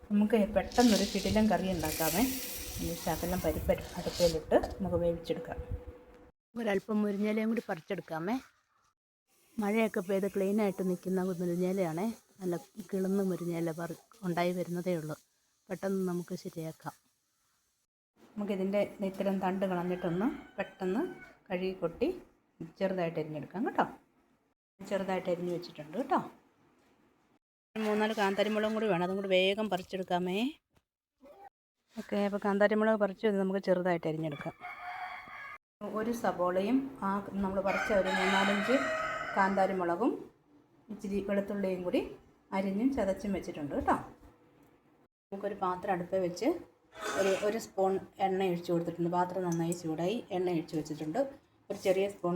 നമുക്ക് പെട്ടെന്നൊരു കിടിലൻ കറി ഉണ്ടാക്കാമേ. ഈ ശകലം പരിപ്പ് അടുപ്പിലിട്ട് നമുക്ക് വേവിച്ചെടുക്കാം. ഒരല്പം മുരിങ്ങയിലയും കൂടി പറിച്ചെടുക്കാമേ. മഴയൊക്കെ പെയ്ത് ക്ലീനായിട്ട് നിൽക്കുന്ന മുരിങ്ങയിലയാണേ. നല്ല കിളുന്ന് മുരിങ്ങയില ഉണ്ടായി വരുന്നതേ ഉള്ളൂ. പെട്ടെന്ന് നമുക്ക് ശരിയാക്കാം. നമുക്കിതിൻ്റെ ഇത്തരം തണ്ട് കളഞ്ഞിട്ടൊന്ന് പെട്ടെന്ന് കഴുകി കൊട്ടി ചെറുതായിട്ട് അരിഞ്ഞെടുക്കാം കേട്ടോ. ചെറുതായിട്ട് അരിഞ്ഞ് വെച്ചിട്ടുണ്ട് കേട്ടോ. 3-4 കാന്താരിമുളകും കൂടി വേണം. അതും കൂടി വേഗം പറിച്ചെടുക്കാമേ. ഓക്കെ, അപ്പോൾ കാന്താരിമുളക് പറിച്ച് നമുക്ക് ചെറുതായിട്ട് അരിഞ്ഞെടുക്കാം. ഒരു സബോളയും നമ്മൾ പറിച്ച ഒരു 3-4 കാന്താരിമുളകും ഇച്ചിരി വെളുത്തുള്ളിയും കൂടി അരിഞ്ഞും ചതച്ചും വെച്ചിട്ടുണ്ട് കേട്ടോ. നമുക്കൊരു പാത്രം അടുപ്പിൽ വെച്ച് ഒരു സ്പൂൺ എണ്ണ ഒഴിച്ച് കൊടുത്തിട്ടുണ്ട്. പാത്രം നന്നായി ചൂടായി എണ്ണ ഒഴിച്ച് വെച്ചിട്ടുണ്ട്. ഒരു ചെറിയ സ്പൂൺ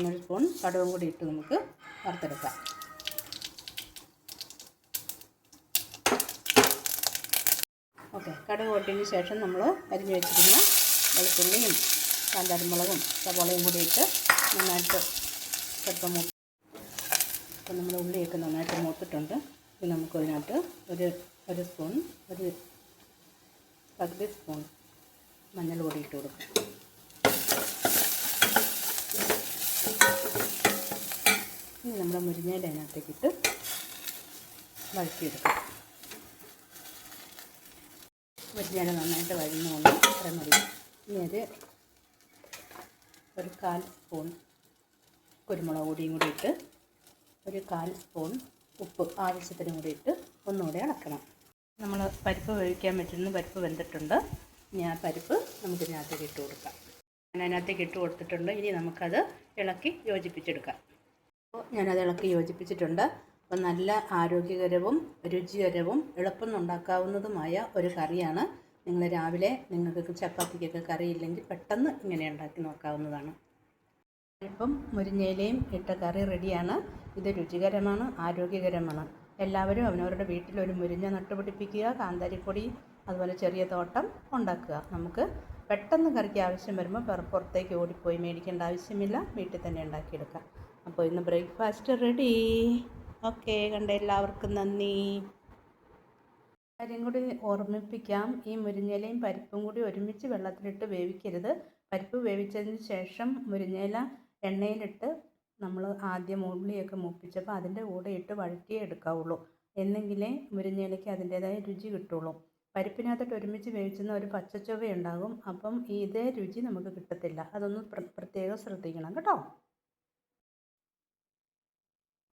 കടുകും കൂടി ഇട്ട് നമുക്ക് വറുത്തെടുക്കാം. ഓക്കെ, കടുക് പൊട്ടിയതിന് ശേഷം നമ്മൾ അരിഞ്ഞ് വെച്ചിരുന്ന വെളുത്തുള്ളിയും കാന്താരിമുളകും സവോളയും കൂടി ഇട്ട് നന്നായിട്ട് സ്വല്പം അപ്പോൾ നമ്മൾ ഉള്ളിയൊക്കെ നന്നായിട്ട് മൂത്തിട്ടുണ്ട്. ഇത് നമുക്കതിനകത്ത് ഒരു സ്പൂൺ പകുതി സ്പൂൺ മഞ്ഞൾ പൊടി ഇട്ട് കൊടുക്കും. ഇനി നമ്മുടെ മുരിങ്ങയില അതിനകത്തേക്കിട്ട് വഴറ്റിയെടുക്കാം. മുരിങ്ങയില നന്നായിട്ട് വഴന്നുകൊണ്ട് അത്ര മതി. ഇനി ഒരു 1/4 സ്പൂൺ കുരുമുളക് പൊടിയും കൂടി ഇട്ട് ഒരു 1/4 സ്പൂൺ ഉപ്പ് ആവശ്യത്തിനും കൂടി ഇട്ട് ഒന്നുകൂടെ ഇളക്കണം. നമ്മൾ പരിപ്പ് വേവിക്കാൻ പറ്റുന്ന പരിപ്പ് വെന്തിട്ടുണ്ട്. ഇനി ആ പരിപ്പ് നമുക്കിതിനകത്തേക്ക് ഇട്ട് കൊടുക്കാം. ഞാൻ അതിനകത്തേക്ക് ഇട്ട് കൊടുത്തിട്ടുണ്ട്. ഇനി നമുക്കത് ഇളക്കി യോജിപ്പിച്ചെടുക്കാം. അപ്പോൾ ഞാനത് ഇളക്കി യോജിപ്പിച്ചിട്ടുണ്ട്. അപ്പോൾ നല്ല ആരോഗ്യകരവും രുചികരവും എളുപ്പം ഉണ്ടാക്കാവുന്നതുമായ ഒരു കറിയാണ്. നിങ്ങൾ രാവിലെ നിങ്ങൾക്ക് ചപ്പാത്തിക്കൊക്കെ കറിയില്ലെങ്കിൽ പെട്ടെന്ന് ഇങ്ങനെ ഉണ്ടാക്കി നോക്കാവുന്നതാണ്. ഇപ്പം മുരിങ്ങയിലയും ഇട്ട കറി റെഡിയാണ്. ഇത് രുചികരമാണ്, ആരോഗ്യകരമാണ്. എല്ലാവരും അവനവരുടെ വീട്ടിലൊരു മുരിങ്ങ നട്ടുപിടിപ്പിക്കുക. കാന്താരിപ്പൊടി അതുപോലെ ചെറിയ തോട്ടം ഉണ്ടാക്കുക. നമുക്ക് പെട്ടെന്ന് കറിക്ക് ആവശ്യം വരുമ്പോൾ പുറത്തേക്ക് ഓടിപ്പോയി മേടിക്കേണ്ട ആവശ്യമില്ല. വീട്ടിൽ തന്നെ ഉണ്ടാക്കിയെടുക്കാം. അപ്പോൾ ഇന്ന് ബ്രേക്ക്ഫാസ്റ്റ് റെഡി. ഓക്കെ, കണ്ട എല്ലാവർക്കും നന്ദി. കാര്യം കൂടി ഓർമ്മിപ്പിക്കാം. ഈ മുരിങ്ങയിലയും പരിപ്പും കൂടി ഒരുമിച്ച് വെള്ളത്തിലിട്ട് വേവിക്കരുത്. പരിപ്പ് വേവിച്ചതിന് ശേഷം മുരിങ്ങയില എണ്ണയിലിട്ട് നമ്മൾ ആദ്യം ഉള്ളിയൊക്കെ മൂപ്പിച്ചപ്പോൾ അതിൻ്റെ കൂടെ ഇട്ട് വഴറ്റിയേ എടുക്കാവുള്ളൂ. എന്നെങ്കിലേ മുരിങ്ങയിലയ്ക്ക് അതിൻ്റേതായ രുചി കിട്ടുള്ളൂ. പരിപ്പിനകത്തോട്ട് ഒരുമിച്ച് വേവിച്ചെന്ന ഒരു പച്ചച്ചൊവ ഉണ്ടാകും. അപ്പം ഇതേ രുചി നമുക്ക് കിട്ടത്തില്ല. അതൊന്ന് പ്രത്യേകം ശ്രദ്ധിക്കണം കേട്ടോ.